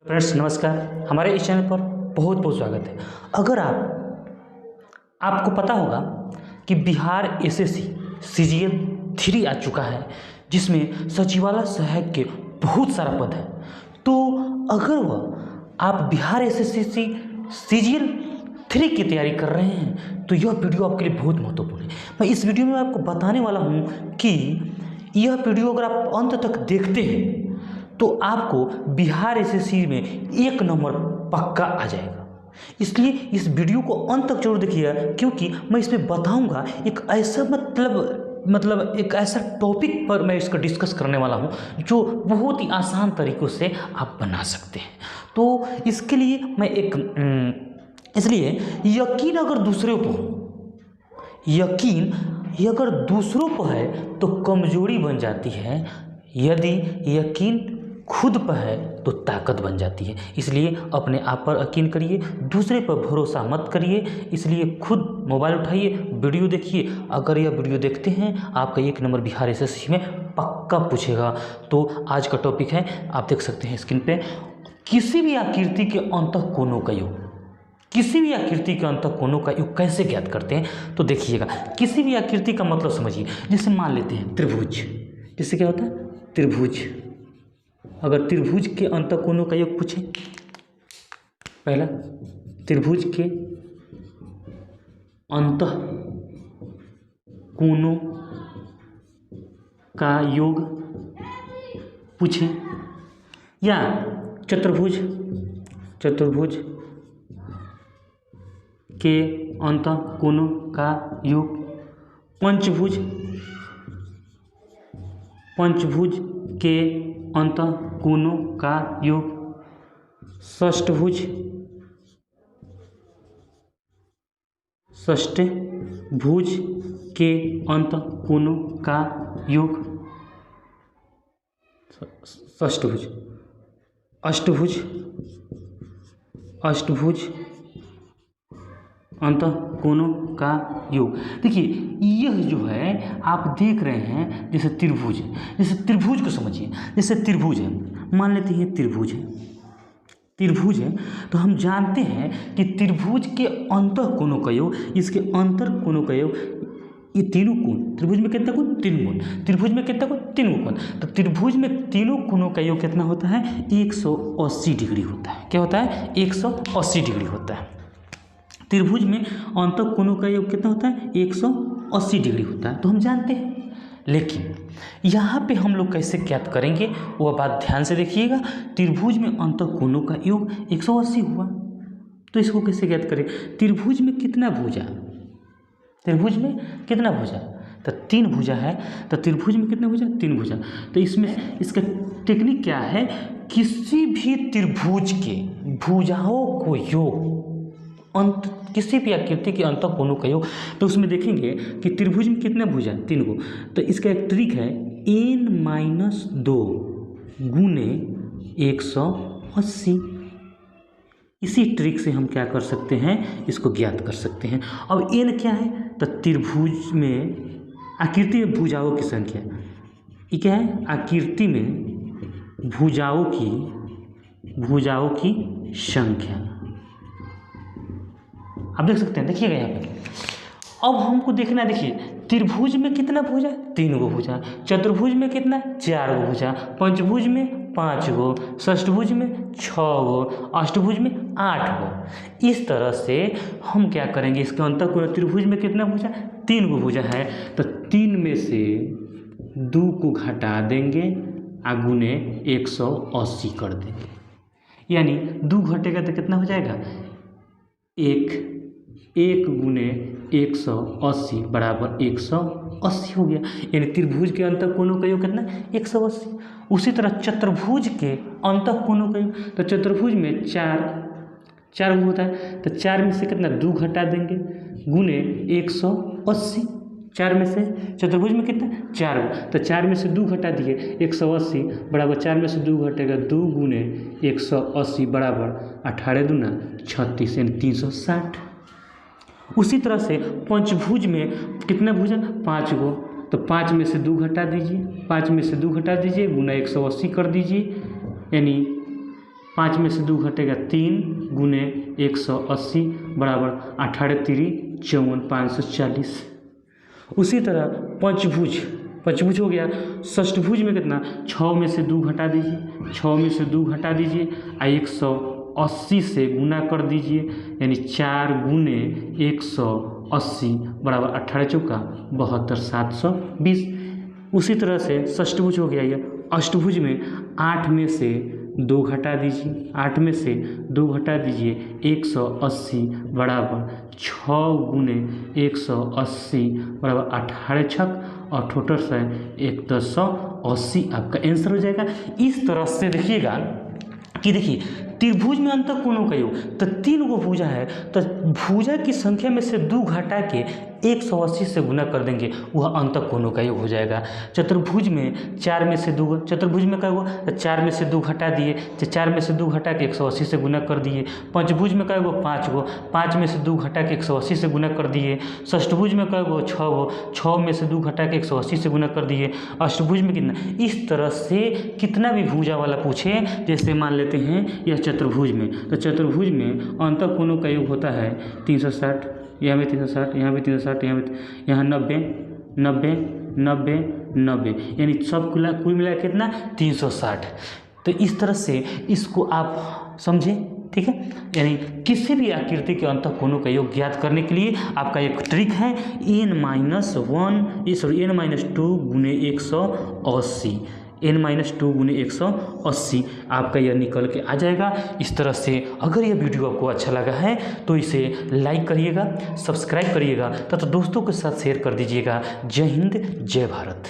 Friends नमस्कार। हमारे इस चैनल पर बहुत बहुत स्वागत है। अगर आपको पता होगा कि बिहार एसएससी सीजीएल 3 आ चुका है, जिसमें सचिवालय सहायक के बहुत सारा पद है। तो अगर आप बिहार एसएससी सीजीएल 3 की तैयारी कर रहे हैं तो यह वीडियो आपके लिए बहुत महत्वपूर्ण है। मैं इस वीडियो में आपको बताने वाला हूँ कि यह वीडियो अगर आप अंत तक देखते हैं तो आपको बिहार एसएससी में 1 नंबर पक्का आ जाएगा। इसलिए इस वीडियो को अंत तक जरूर देखिएगा, क्योंकि मैं इसमें बताऊंगा एक ऐसा मतलब एक ऐसा टॉपिक पर मैं इसका डिस्कस करने वाला हूं जो बहुत ही आसान तरीक़ों से आप बना सकते हैं। तो इसके लिए मैं इसलिए यकीन अगर दूसरों पर हो, यकीन अगर दूसरों पर है तो कमजोरी बन जाती है, यदि यकीन खुद पर है तो ताकत बन जाती है। इसलिए अपने आप पर यकीन करिए, दूसरे पर भरोसा मत करिए। इसलिए खुद मोबाइल उठाइए, वीडियो देखिए। अगर यह वीडियो देखते हैं आपका 1 नंबर बिहार एसएससी में पक्का पूछेगा। तो आज का टॉपिक है, आप देख सकते हैं स्क्रीन पे, किसी भी आकृति के अंतःकोणों का योग। किसी भी आकृति के अंतःकोणों का योग कैसे ज्ञात करते हैं तो देखिएगा। किसी भी आकृति का मतलब समझिए। जैसे मान लेते हैं त्रिभुज, जिससे क्या होता है त्रिभुज। अगर त्रिभुज के अंतःकोणों का योग पूछें, पहला त्रिभुज के अंतःकोणों का योग पूछें, या चतुर्भुज के अंतःकोणों का योग, पंचभुज के अंतःकोणों का योग, षष्ठभुज के अंतःकोणों का योग, षष्ठभुज, अष्टभुज अंतःकोणों का योग। देखिए यह जो है आप देख रहे हैं, जैसे त्रिभुज को समझिए। जैसे त्रिभुज है, मान लेते हैं त्रिभुज है तो हम जानते हैं कि त्रिभुज के अंतःकोणों का योग, इसके अंतःकोणों का योग, ये तीनों कोण, त्रिभुज में कितना कोण? 3 कोण। त्रिभुज में कितना कोण? 3 कोण। तो त्रिभुज में तीनों कोणों का योग कितना होता है? 180 डिग्री होता है। क्या होता है? 180 डिग्री होता है। त्रिभुज में अंतःकोणों का योग कितना होता है? 180 डिग्री होता है, तो हम जानते हैं। लेकिन यहाँ पे हम लोग कैसे ज्ञात करेंगे वह बात ध्यान से देखिएगा। त्रिभुज में अंतःकोणों का योग 180 हुआ, तो इसको कैसे ज्ञात करें? त्रिभुज में कितना भुजा? तो 3 भुजा है। तो त्रिभुज में कितना भुजा? 3 भुजा। तो इसमें इसका टेक्निक क्या है? किसी भी त्रिभुज के भुजाओं को योग, किसी भी आकृति के अंतःकोणों का योग, तो उसमें देखेंगे कि त्रिभुज में कितना भुजा? 3 को। तो इसका एक ट्रिक है, n-2 गुने 180। इसी ट्रिक से हम क्या कर सकते हैं? इसको ज्ञात कर सकते हैं। अब n क्या है? तो त्रिभुज में आकृति में भुजाओं की संख्या, ये क्या है? आकृति में भुजाओं की संख्या। आप देख सकते हैं, देखिएगा यहाँ पे। अब हमको देखना, देखिए त्रिभुज में कितना भुजा? 3 गो भुजा। चतुर्भुज में कितना? 4 गो भुजा। पंचभुज में 5 गो। षष्ठभुज में 6 गो। अष्टभुज में 8 गो। इस तरह से हम क्या करेंगे? इसके अंतःकोण, त्रिभुज में कितना भुजा? 3 गो भुजा है, तो 3 में से 2 को घटा देंगे, गुने 180 कर देंगे। यानी 2 घटेगा तो कितना हो जाएगा? 1 गुने 180 बराबर 180 हो गया। यानी त्रिभुज के अंतःकोणों का योग कितना? 180। उसी तरह चतुर्भुज के अंतःकोणों का योग, तो चतुर्भुज में 4 होता है, तो 4 में से कितना? 2 घटा देंगे, गुने 180। 4 में से चतुर्भुज में कितना? 4, तो 4 में से 2 घटा दिए, 180 बराबर 4 में से 2 घटेगा, 2 गुने 180 बराबर 18 दूना 36, यानी 360। उसी तरह से पंचभुज में कितना भुजा? 5 गो, तो 5 में से 2 घटा दीजिए, गुना 180 कर दीजिए, यानी 5 में से 2 घटेगा 3 गुने 180 बराबर 18 3 54 540। उसी तरह पंचभुज हो गया। षष्ठभुज में कितना, 6 में से 2 घटा दीजिए, 6 में से 2 घटा दीजिए, 180 से गुना कर दीजिए, यानी 4 गुने 180 बराबर 18 चौका 72 720। उसी तरह से षष्ठभुज हो गया। ये अष्टभुज में 8 में से 2 घटा दीजिए, 8 में से 2 घटा दीजिए, 180 बराबर 6 गुने 180 बराबर 18 छक और टोटल से 180 आपका आंसर हो जाएगा। इस तरह से देखिएगा कि देखिए त्रिभुज में अंतः कोणों का योग, तो 3 गो भुजा है, तो भुजा की संख्या में से 2 घटा के 180 से गुना कर देंगे, वह अंतः कोणों का योग हो जाएगा। चतुर्भुज में 4 में से 2, चतुर्भुज में क्या हुआ, तो 4 में से 2 घटा दिए, 4 में से 2 घटा के 180 से गुना कर दिए। पंचभुज में क्या हुआ, 5 गो, 5 में से 2 घटा के 180 से गुना कर दिए। षष्ठभुज में क्या हुआ, 6 गो, 6 में से 2 घटा के 180 से गुना कर दिए। अष्टभुज में कितना, इस तरह से कितना भी भुजा वाला पूछे, जैसे मान लेते हैं यह चतुर्भुज में, तो चतुर्भुज में अंतः कोणों का योग होता है 360, यहाँ भी 360, यहाँ भी 360, यहाँ 90 90 90 90, यानी सब कुल मिला कितना 360। तो इस तरह से इसको आप समझें, ठीक है। यानी किसी भी आकृति के अंतः कोणों का योग ज्ञात करने के लिए आपका एक ट्रिक है n-2 गुने 180, n-2 गुने 180 आपका यह निकल के आ जाएगा। इस तरह से अगर यह वीडियो आपको अच्छा लगा है तो इसे लाइक करिएगा, सब्सक्राइब करिएगा तथा दोस्तों के साथ शेयर कर दीजिएगा। जय हिंद, जय भारत।